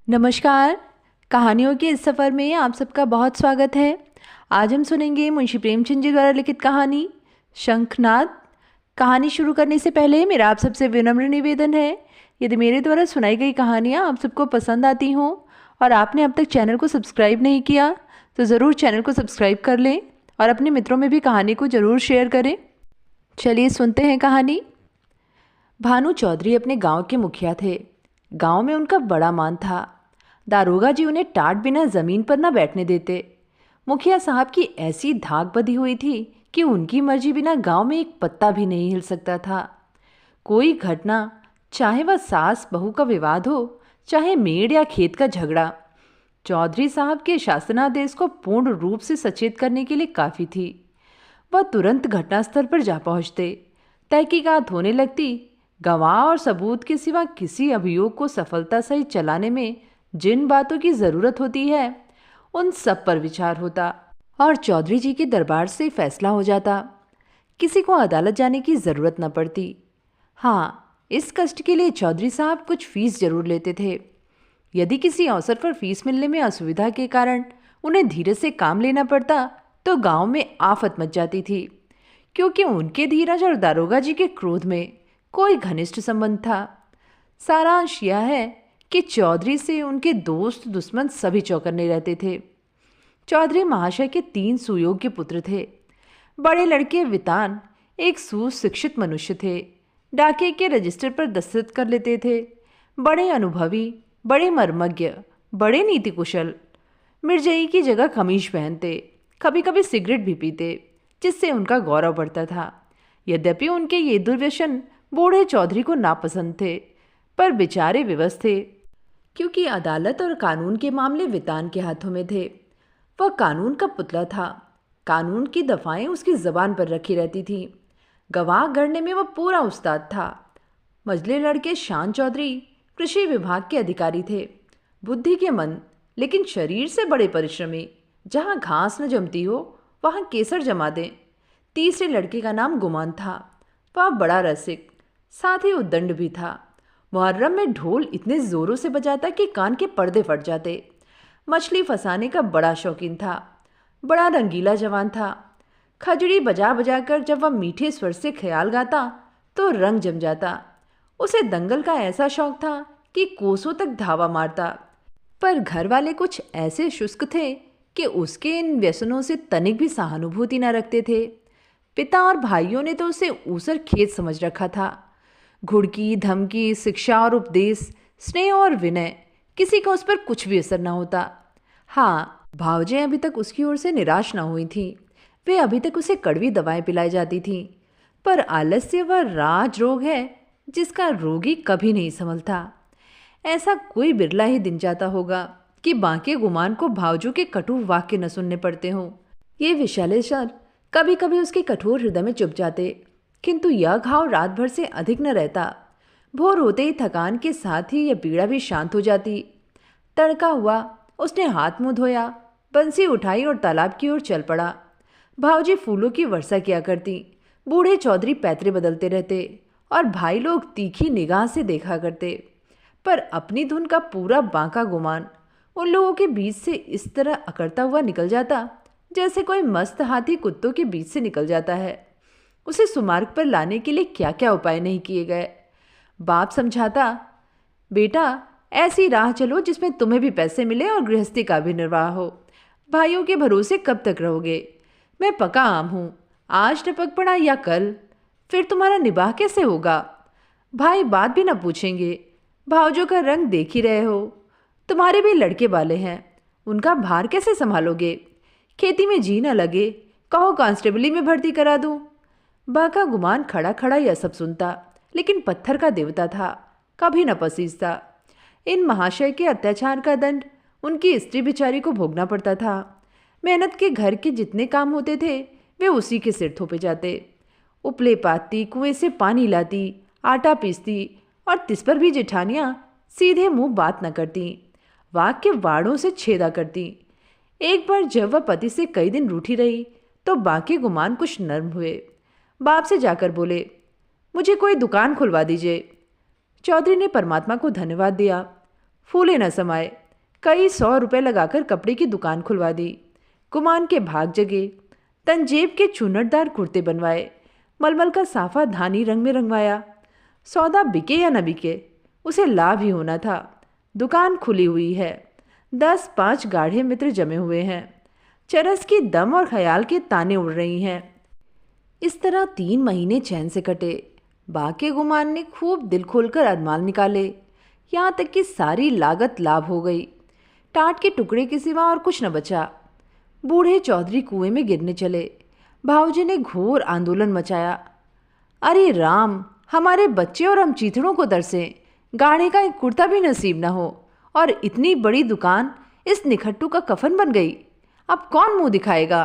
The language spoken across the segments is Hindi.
नमस्कार। कहानियों के इस सफ़र में आप सबका बहुत स्वागत है। आज हम सुनेंगे मुंशी प्रेमचंद जी द्वारा लिखित कहानी शंखनाद। कहानी शुरू करने से पहले मेरा आप सबसे विनम्र निवेदन है, यदि मेरे द्वारा सुनाई गई कहानियाँ आप सबको पसंद आती हों और आपने अब तक चैनल को सब्सक्राइब नहीं किया तो ज़रूर चैनल को सब्सक्राइब कर लें और अपने मित्रों में भी कहानी को ज़रूर शेयर करें। चलिए सुनते हैं कहानी। भानु चौधरी अपने गांव के मुखिया थे। गांव में उनका बड़ा मान था। दारोगा जी उन्हें टाट बिना जमीन पर न बैठने देते। मुखिया साहब की ऐसी धाक बधी हुई थी कि उनकी मर्जी बिना गांव में एक पत्ता भी नहीं हिल सकता था। कोई घटना, चाहे वह सास बहू का विवाद हो, चाहे मेड़ या खेत का झगड़ा, चौधरी साहब के शासनादेश को पूर्ण रूप से सचेत करने के लिए काफ़ी थी। वह तुरंत घटनास्थल पर जा पहुंचते, तहकीकात होने लगती। गवाह और सबूत के सिवा किसी अभियोग को सफलता सहित चलाने में जिन बातों की जरूरत होती है उन सब पर विचार होता और चौधरी जी के दरबार से फैसला हो जाता। किसी को अदालत जाने की जरूरत न पड़ती। हाँ, इस कष्ट के लिए चौधरी साहब कुछ फीस जरूर लेते थे। यदि किसी अवसर पर फीस मिलने में असुविधा के कारण उन्हें धीरज से काम लेना पड़ता तो गांव में आफत मच जाती थी, क्योंकि उनके धीरज और दारोगा जी के क्रोध में कोई घनिष्ठ संबंध था। सारांश यह है कि चौधरी से उनके दोस्त दुश्मन सभी चौकन्ने रहते थे। चौधरी महाशय के 3 सुयोग्य पुत्र थे। बड़े लड़के वितान एक सुशिक्षित मनुष्य थे। डाके के रजिस्टर पर दस्तखत कर लेते थे। बड़े अनुभवी, बड़े मर्मज्ञ, बड़े नीति कुशल। मिर्जई की जगह कमीज पहनते, कभी कभी सिगरेट भी पीते, जिससे उनका गौरव बढ़ता था। यद्यपि उनके ये दुर्व्यसन बूढ़े चौधरी को नापसंद थे, पर बेचारे विवश थे, क्योंकि अदालत और कानून के मामले वितान के हाथों में थे। वह कानून का पुतला था। कानून की दफाएं उसकी जबान पर रखी रहती थीं। गवाह गढ़ने में वह पूरा उस्ताद था। मझले लड़के शान चौधरी कृषि विभाग के अधिकारी थे। बुद्धि के मंद, लेकिन शरीर से बड़े परिश्रमी। जहाँ घास न जमती हो वहाँ केसर जमा दें। तीसरे लड़के का नाम गुमान था। वह बड़ा रसिक, साथ ही उद्दंड भी था। मुहर्रम में ढोल इतने जोरों से बजाता कि कान के पर्दे फट जाते। मछली फंसाने का बड़ा शौकीन था। बड़ा रंगीला जवान था। खजड़ी बजा बजा कर जब वह मीठे स्वर से ख्याल गाता तो रंग जम जाता। उसे दंगल का ऐसा शौक था कि कोसों तक धावा मारता। पर घर वाले कुछ ऐसे शुष्क थे कि उसके इन व्यसनों से तनिक भी सहानुभूति न रखते थे। पिता और भाइयों ने तो उसे ऊसर खेत समझ रखा था। घुड़की, धमकी, शिक्षा और उपदेश, स्नेह और विनय, किसी का उस पर कुछ भी असर न होता। हाँ, भावजें अभी तक उसकी ओर से निराश न हुई थीं। वे अभी तक उसे कड़वी दवाएं पिलाई जाती थीं। पर आलस्य वह राज रोग है जिसका रोगी कभी नहीं संभलता। ऐसा कोई बिरला ही दिन जाता होगा कि बांके गुमान को भावजों के कटु वाक्य न सुनने पड़ते हों। ये विशाले सर कभी कभी उसके कठोर हृदय में चुभ जाते, किंतु यह घाव रात भर से अधिक न रहता। भोर होते ही थकान के साथ ही यह पीड़ा भी शांत हो जाती। तड़का हुआ, उसने हाथ मुंह धोया, बंसी उठाई और तालाब की ओर चल पड़ा। भावजी फूलों की वर्षा किया करती। बूढ़े चौधरी पैतरे बदलते रहते और भाई लोग तीखी निगाह से देखा करते। पर अपनी धुन का पूरा बांका गुमान उन लोगों के बीच से इस तरह अकड़ता हुआ निकल जाता जैसे कोई मस्त हाथी कुत्तों के बीच से निकल जाता है। उसे सुमार्ग पर लाने के लिए क्या क्या उपाय नहीं किए गए। बाप समझाता, बेटा ऐसी राह चलो जिसमें तुम्हें भी पैसे मिले और गृहस्थी का भी निर्वाह हो। भाइयों के भरोसे कब तक रहोगे? मैं पका आम हूँ, आज टपक पड़ा या कल, फिर तुम्हारा निबाह कैसे होगा? भाई बात भी ना पूछेंगे। भावजों का रंग देख ही रहे हो। तुम्हारे भी लड़के वाले हैं, उनका भार कैसे संभालोगे? खेती में जी न लगे, कहो कांस्टेबली में भर्ती करा दूं। बाका गुमान खड़ा खड़ा यह सब सुनता, लेकिन पत्थर का देवता था, कभी न पसीजता। इन महाशय के अत्याचार का दंड उनकी स्त्री बिचारी को भोगना पड़ता था। मेहनत के घर के जितने काम होते थे वे उसी के सिर थोपे जाते। उपले पाती, कुएं से पानी लाती, आटा पीसती और तिस पर भी जेठानियाँ सीधे मुंह बात न करती, वाक के वाड़ों से छेदा करती। एक बार जब वह पति से कई दिन रूठी रही तो बाकी गुमान कुछ नर्म हुए। बाप से जाकर बोले, मुझे कोई दुकान खुलवा दीजिए। चौधरी ने परमात्मा को धन्यवाद दिया। फूले न समाये। कई 100 रुपए लगाकर कपड़े की दुकान खुलवा दी। गुमान के भाग जगे। तंजेब के चुन्नटदार कुर्ते बनवाए। मलमल का साफा धानी रंग में रंगवाया। सौदा बिके या न बिके, उसे लाभ ही होना था। दुकान खुली हुई है। 10-5 गाढ़े मित्र जमे हुए हैं। चरस की दम और ख्याल के ताने उड़ रही हैं। इस तरह 3 महीने चैन से कटे। बाके गुमान ने खूब दिल खोलकर अरमान निकाले, यहाँ तक कि सारी लागत लाभ हो गई। टाट के टुकड़े के सिवा और कुछ न बचा। बूढ़े चौधरी कुएं में गिरने चले। भाऊजी ने घोर आंदोलन मचाया। अरे राम, हमारे बच्चे और हम चीथड़ों को तरसें, गाढ़े का एक कुर्ता भी नसीब न हो, और इतनी बड़ी दुकान इस निखट्टू का कफन बन गई। अब कौन मुंह दिखाएगा,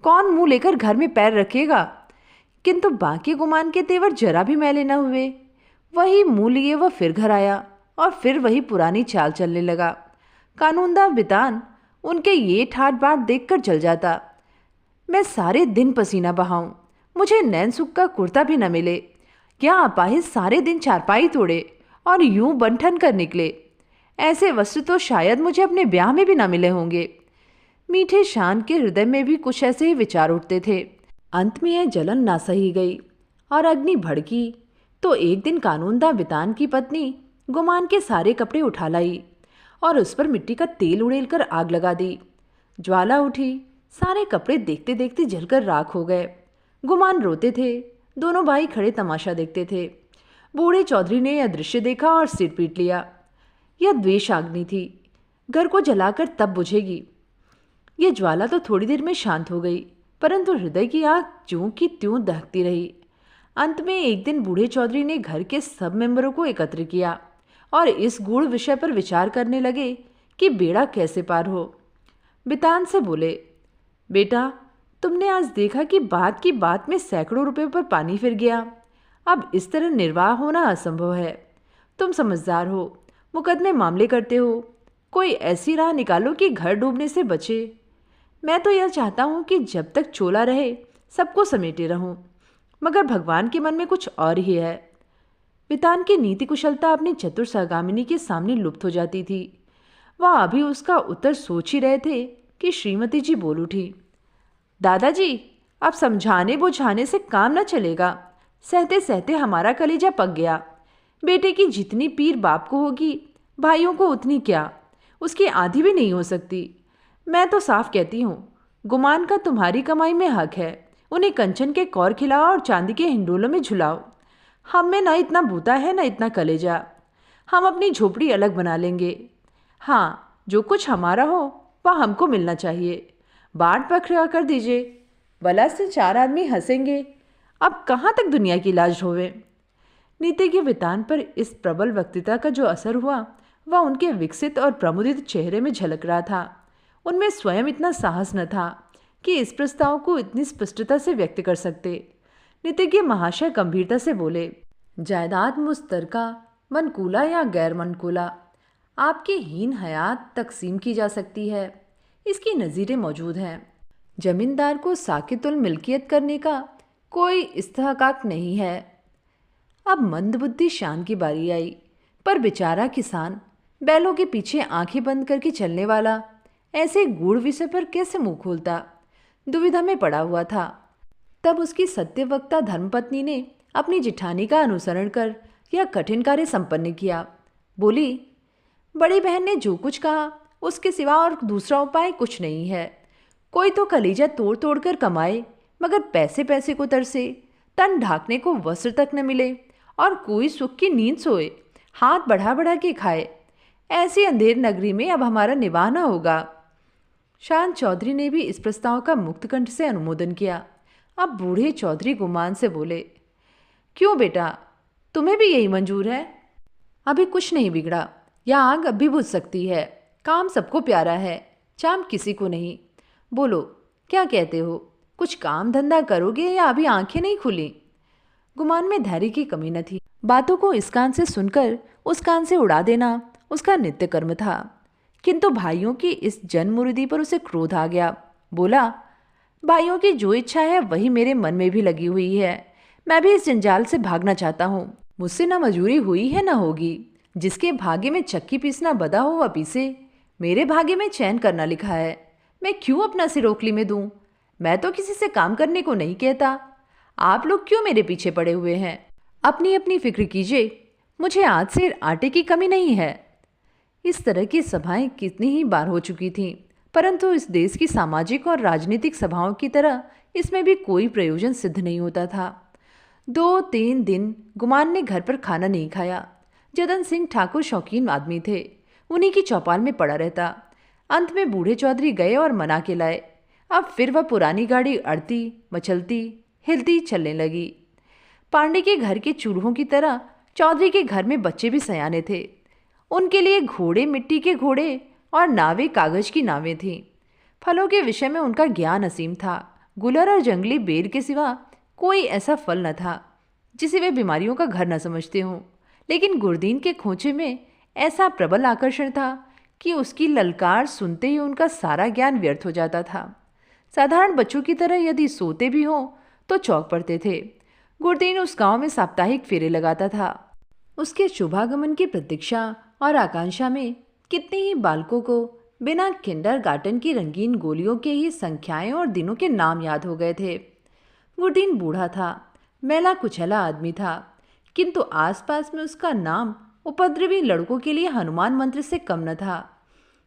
कौन मुंह लेकर घर में पैर रखेगा। किंतु बाकी गुमान के तेवर जरा भी मैले न हुए। वही मुंह लिए वह फिर घर आया और फिर वही पुरानी चाल चलने लगा। कानूनदा बितान उनके ये ठाट बाट देखकर जल जाता। मैं सारे दिन पसीना बहाऊं, मुझे नैन सुख का कुर्ता भी न मिले। क्या अपाहिज सारे दिन चारपाई तोड़े और यूं बंठन कर निकले। ऐसे वस्त्र तो शायद मुझे अपने ब्याह में भी न मिले होंगे। मीठे शान के हृदय में भी कुछ ऐसे ही विचार उठते थे। अंत में यह जलन ना सही गई और अग्नि भड़की तो एक दिन कानूनदा बितान की पत्नी गुमान के सारे कपड़े उठा लाई और उस पर मिट्टी का तेल उड़ेलकर आग लगा दी। ज्वाला उठी, सारे कपड़े देखते देखते जलकर राख हो गए। गुमान रोते थे, दोनों भाई खड़े तमाशा देखते थे। बूढ़े चौधरी ने यह दृश्य देखा और सिर पीट लिया। यह द्वेषाग्नि थी, घर को जलाकर तब बुझेगी। यह ज्वाला तो थोड़ी देर में शांत हो गई, परंतु हृदय की आग ज्यों की त्यों दहकती रही। अंत में एक दिन बूढ़े चौधरी ने घर के सब मेंबरों को एकत्र किया और इस गूढ़ विषय पर विचार करने लगे कि बेड़ा कैसे पार हो। बितान से बोले, बेटा, तुमने आज देखा कि बात की बात में सैकड़ों रुपए पर पानी फिर गया। अब इस तरह निर्वाह होना असंभव है। तुम समझदार हो, मुकदमे मामले करते हो, कोई ऐसी राह निकालो कि घर डूबने से बचे। मैं तो यह चाहता हूँ कि जब तक चोला रहे सबको समेटे रहूं, मगर भगवान के मन में कुछ और ही है। बितान की नीति कुशलता अपनी चतुर सहगामिनी के सामने लुप्त हो जाती थी। वह अभी उसका उत्तर सोच ही रहे थे कि श्रीमती जी बोल उठी, दादाजी, अब समझाने बुझाने से काम न चलेगा। सहते सहते हमारा कलेजा पक गया। बेटे की जितनी पीर बाप को होगी, भाइयों को उतनी क्या, उसकी आधी भी नहीं हो सकती। मैं तो साफ कहती हूँ, गुमान का तुम्हारी कमाई में हक है। उन्हें कंचन के कौर खिलाओ और चांदी के हिंडोलों में झुलाओ। हम में न इतना बूता है न इतना कलेजा। हम अपनी झोपड़ी अलग बना लेंगे। हाँ, जो कुछ हमारा हो वह हमको मिलना चाहिए। बांट बखरा कर दीजिए, भला से 4 आदमी हंसेंगे। अब कहाँ तक दुनिया की लाज ढोवे। नीति के वितान पर इस प्रबल वक्तृता का जो असर हुआ वह उनके विकसित और प्रमुदित चेहरे में झलक रहा था। उनमें स्वयं इतना साहस न था कि इस प्रस्ताव को इतनी स्पष्टता से व्यक्त कर सकते। नीतिज्ञ महाशय गंभीरता से बोले, जायदाद मुस्तरका मनकूला या गैर मनकूला आपके हीन हयात तकसीम की जा सकती है। इसकी नज़ीरें मौजूद हैं। जमींदार को साकितुल मिल्कियत करने का कोई इस्तेहकाक नहीं है। अब मंदबुद्धि शान की बारी आई, पर बेचारा किसान, बैलों के पीछे आंखें बंद करके चलने वाला, ऐसे गूढ़ विषय पर कैसे मुंह खोलता, दुविधा में पड़ा हुआ था। तब उसकी सत्यवक्ता धर्मपत्नी ने अपनी जिठानी का अनुसरण कर यह कठिन कार्य संपन्न किया। बोली, बड़ी बहन ने जो कुछ कहा उसके सिवा और दूसरा उपाय कुछ नहीं है। कोई तो कलेजा तोड़ तोड़ कर कमाए, मगर पैसे पैसे को तरसे, तन ढाकने को वस्त्र तक न मिले और कोई सुख की नींद सोए, हाथ बढ़ा बढ़ा के खाए। ऐसी अंधेर नगरी में अब हमारा निवाह न होगा। शान चौधरी ने भी इस प्रस्ताव का मुक्त कंठ से अनुमोदन किया। अब बूढ़े चौधरी गुमान से बोले, क्यों बेटा, तुम्हें भी यही मंजूर है? अभी कुछ नहीं बिगड़ा, यह आग अब भी बुझ सकती है। काम सबको प्यारा है, चाम किसी को नहीं। बोलो, क्या कहते हो? कुछ काम धंधा करोगे या अभी आंखें नहीं खुली? गुमान में धैर्य की कमी न थी। बातों को इस कान से सुनकर उस कान से उड़ा देना उसका नित्य कर्म था। किंतु भाइयों की इस जनमुर्दी पर उसे क्रोध आ गया। बोला, भाइयों की जो इच्छा है वही मेरे मन में भी लगी हुई है। मैं भी इस जंजाल से भागना चाहता हूँ। मुझसे न मजूरी हुई है न होगी। जिसके भाग्य में चक्की पीसना बधा हुआ पीसे, मेरे भाग्य में चैन करना लिखा है। मैं क्यों अपना सिर ओखली में दूं? मैं तो किसी से काम करने को नहीं कहता। आप लोग क्यों मेरे पीछे पड़े हुए हैं? अपनी अपनी फिक्र कीजिए, मुझे आज से आटे की कमी नहीं है। इस तरह की सभाएं कितनी ही बार हो चुकी थीं, परंतु इस देश की सामाजिक और राजनीतिक सभाओं की तरह इसमें भी कोई प्रयोजन सिद्ध नहीं होता था। 2-3 दिन गुमान ने घर पर खाना नहीं खाया। जदन सिंह ठाकुर शौकीन आदमी थे, उन्हीं की चौपाल में पड़ा रहता। अंत में बूढ़े चौधरी गए और मना के लाए। अब फिर वह पुरानी गाड़ी अड़ती, मचलती, हिलती चलने लगी। पांडे के घर के चूल्हों की तरह चौधरी के घर में बच्चे भी सयाने थे। उनके लिए घोड़े मिट्टी के घोड़े और नावें कागज की नावें थीं। फलों के विषय में उनका ज्ञान असीम था। गुलर और जंगली बेर के सिवा कोई ऐसा फल न था जिसे वे बीमारियों का घर न समझते हों। लेकिन गुरदीन के खोचे में ऐसा प्रबल आकर्षण था कि उसकी ललकार सुनते ही उनका सारा ज्ञान व्यर्थ हो जाता था। साधारण बच्चों की तरह यदि सोते भी हों तो चौंक पड़ते थे। गुरदीन उस गांव में साप्ताहिक फेरे लगाता था। उसके शुभागमन की प्रतीक्षा और आकांक्षा में कितने ही बालकों को बिना किंडरगार्टन की रंगीन गोलियों के ही संख्याएं और दिनों के नाम याद हो गए थे। गुरदीन बूढ़ा था, मैला कुचैला आदमी था, किंतु आसपास में उसका नाम उपद्रवी लड़कों के लिए हनुमान मंत्र से कम न था।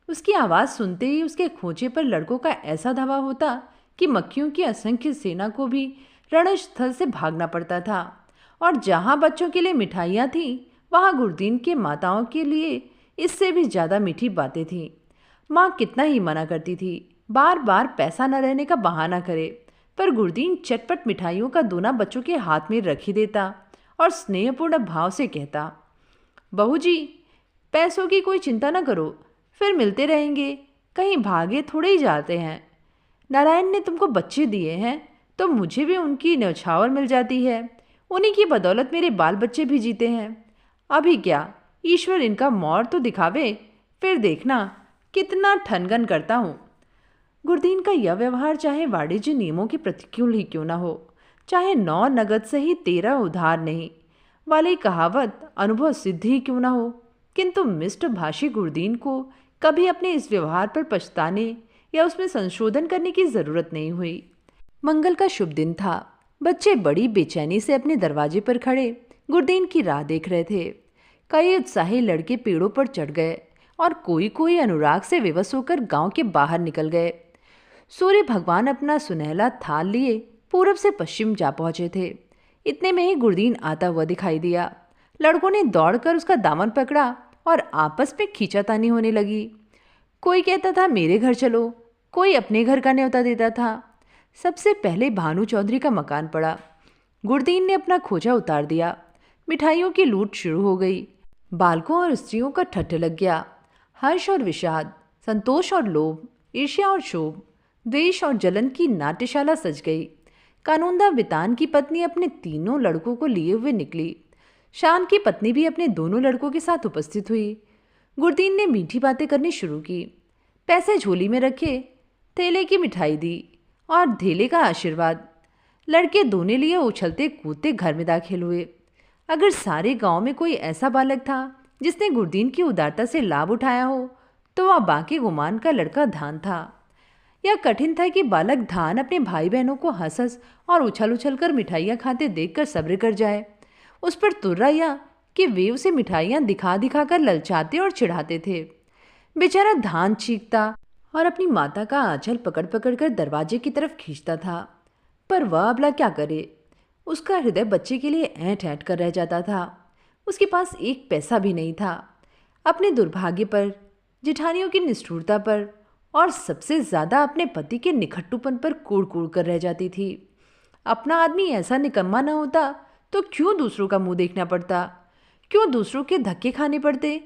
उसकी आवाज़ सुनते ही उसके खोचे पर लड़कों का ऐसा धावा होता कि मक्खियों की असंख्य सेना को भी रणस्थल से भागना पड़ता था। और जहाँ बच्चों के लिए मिठाइयाँ थीं, वहाँ गुरदीन के माताओं के लिए इससे भी ज़्यादा मीठी बातें थीं। माँ कितना ही मना करती थी, बार बार पैसा न रहने का बहाना करे, पर गुरदीन चटपट मिठाइयों का दोना बच्चों के हाथ में रख ही देता और स्नेहपूर्ण भाव से कहता, बहू जी, पैसों की कोई चिंता न करो, फिर मिलते रहेंगे, कहीं भागे थोड़े ही जाते हैं। नारायण ने तुमको बच्चे दिए हैं तो मुझे भी उनकी न्यौछावर मिल जाती है। उन्हीं की बदौलत मेरे बाल बच्चे भी जीते हैं। अभी क्या, ईश्वर इनका मौर तो दिखावे, फिर देखना कितना ठनगन करता हूँ। गुरदीन का यह व्यवहार चाहे वाणिज्य नियमों के प्रतिकूल ही क्यों न हो, चाहे 9 नगद से ही 13 उधार नहीं वाली कहावत अनुभव सिद्ध ही क्यों न हो, किंतु मिष्ट भाषी गुरदीन को कभी अपने इस व्यवहार पर पछताने या उसमें संशोधन करने की जरूरत नहीं हुई। मंगल का शुभ दिन था। बच्चे बड़ी बेचैनी से अपने दरवाजे पर खड़े गुरदीन की राह देख रहे थे। कई उत्साही लड़के पेड़ों पर चढ़ गए और कोई कोई अनुराग से विवश होकर गांव के बाहर निकल गए। सूर्य भगवान अपना सुनहला थाल लिए पूरब से पश्चिम जा पहुंचे थे। इतने में ही गुरदीन आता हुआ दिखाई दिया। लड़कों ने दौड़कर उसका दामन पकड़ा और आपस में खींचातानी होने लगी। कोई कहता था मेरे घर चलो, कोई अपने घर का न्योता देता था। सबसे पहले भानु चौधरी का मकान पड़ा। गुरदीन ने अपना खोजा उतार दिया। मिठाइयों की लूट शुरू हो गई। बालकों और स्त्रियों का ठट्ठ लग गया। हर्ष और विषाद, संतोष और लोभ, ईर्ष्या और क्षोभ, द्वेष और जलन की नाट्यशाला सज गई। कानूनदा वितान की पत्नी अपने तीनों लड़कों को लिए हुए निकली। शान की पत्नी भी अपने दोनों लड़कों के साथ उपस्थित हुई। गुरदीन ने मीठी बातें करनी शुरू की। पैसे झोली में रखे, थैले की मिठाई दी और धेले का आशीर्वाद। लड़के दोने लिए उछलते कूदते घर में दाखिल हुए। अगर सारे गांव में कोई ऐसा बालक था जिसने गुरदीन की उदारता से लाभ उठाया हो तो वह बाकी गुमान का लड़का धान था। यह कठिन था कि बालक धान अपने भाई बहनों को हंस हंस और उछल उछल कर मिठाइयाँ खाते देखकर सब्र कर जाए। उस पर तुर्रा या कि वे उसे मिठाइयाँ दिखा दिखा कर ललचाते और चिढ़ाते थे। बेचारा धान चीखता और अपनी माता का आंचल पकड़ पकड़ कर दरवाजे की तरफ खींचता था, पर वह अबला क्या करे। उसका हृदय बच्चे के लिए ऐंठ ऐंठ कर रह जाता था। उसके पास एक पैसा भी नहीं था। अपने दुर्भाग्य पर, जेठानियों की निष्ठुरता पर और सबसे ज़्यादा अपने पति के निखट्टूपन पर कूड़ कूड़ कर रह जाती थी। अपना आदमी ऐसा निकम्मा न होता तो क्यों दूसरों का मुंह देखना पड़ता, क्यों दूसरों के धक्के खाने पड़ते।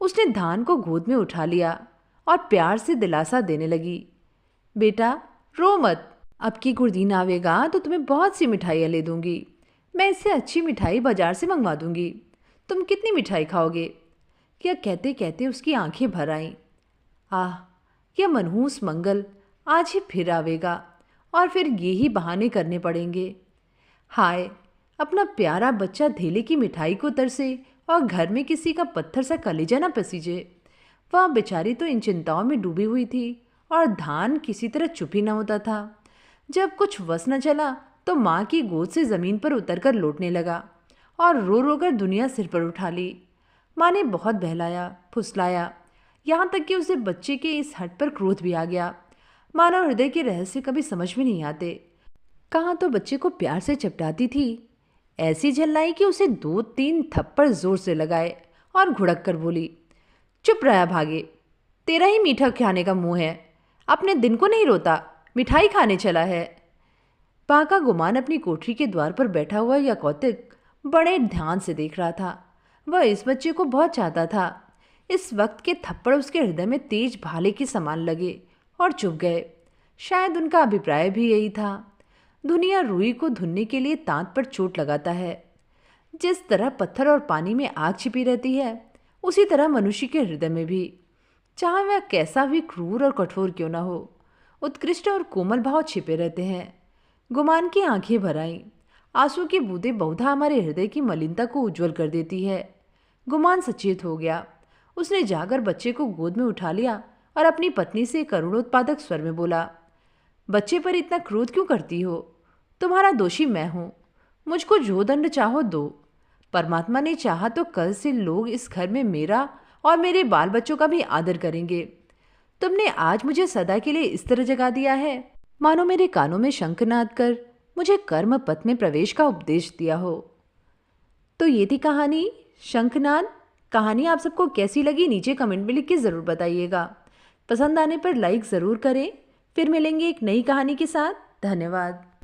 उसने धान को गोद में उठा लिया और प्यार से दिलासा देने लगी, बेटा रो मत, अब की गुरदीन आवेगा तो तुम्हें बहुत सी मिठाइयाँ ले दूंगी। मैं इससे अच्छी मिठाई बाजार से मंगवा दूंगी। तुम कितनी मिठाई खाओगे? क्या कहते कहते उसकी आंखें भर आईं। आह, यह मनहूस मंगल आज ही फिर आवेगा और फिर ये ही बहाने करने पड़ेंगे। हाय, अपना प्यारा बच्चा धेले की मिठाई को तरसे और घर में किसी का पत्थर सा कलेजा न पसीजे। वह बेचारी तो इन चिंताओं में डूबी हुई थी और धान किसी तरह चुप ही न होता था। जब कुछ वस न चला तो माँ की गोद से ज़मीन पर उतरकर लौटने लगा और रो रो कर दुनिया सिर पर उठा ली। माँ ने बहुत बहलाया फुसलाया, यहाँ तक कि उसे बच्चे के इस हट पर क्रोध भी आ गया। मानो हृदय के रहस्य कभी समझ में नहीं आते। कहाँ तो बच्चे को प्यार से चपटाती थी, ऐसी झल्लाई कि उसे 2-3 थप्पड़ जोर से लगाए और घुड़क कर बोली, चुप रहा भागे, तेरा ही मीठा खाने का मुंह है, अपने दिन को नहीं रोता, मिठाई खाने चला है। बाका गुमान अपनी कोठरी के द्वार पर बैठा हुआ यह कौतिक बड़े ध्यान से देख रहा था। वह इस बच्चे को बहुत चाहता था। इस वक्त के थप्पड़ उसके हृदय में तेज भाले के समान लगे और चुभ गए। शायद उनका अभिप्राय भी यही था। दुनिया रुई को धुनने के लिए तांत पर चोट लगाता है। जिस तरह पत्थर और पानी में आग छिपी रहती है, उसी तरह मनुष्य के हृदय में भी, चाहे वह कैसा भी क्रूर और कठोर क्यों न हो, उत्कृष्ट और कोमल भाव छिपे रहते हैं। गुमान की आंखें भर आईं। आंसू की बूंदें बहुधा हमारे हृदय की मलिनता को उज्जवल कर देती है। गुमान सचेत हो गया। उसने जाकर बच्चे को गोद में उठा लिया और अपनी पत्नी से करुणोत्पादक स्वर में बोला, बच्चे पर इतना क्रोध क्यों करती हो? तुम्हारा दोषी मैं हूँ। मुझको जो दंड चाहो दो। परमात्मा ने चाहा तो कल से लोग इस घर में मेरा और मेरे बाल बच्चों का भी आदर करेंगे। तुमने आज मुझे सदा के लिए इस तरह जगा दिया है मानो मेरे कानों में शंखनाद कर मुझे कर्म पथ में प्रवेश का उपदेश दिया हो। तो ये थी कहानी शंखनाद। कहानी आप सबको कैसी लगी नीचे कमेंट में लिख के ज़रूर बताइएगा। पसंद आने पर लाइक ज़रूर करें। फिर मिलेंगे एक नई कहानी के साथ। धन्यवाद।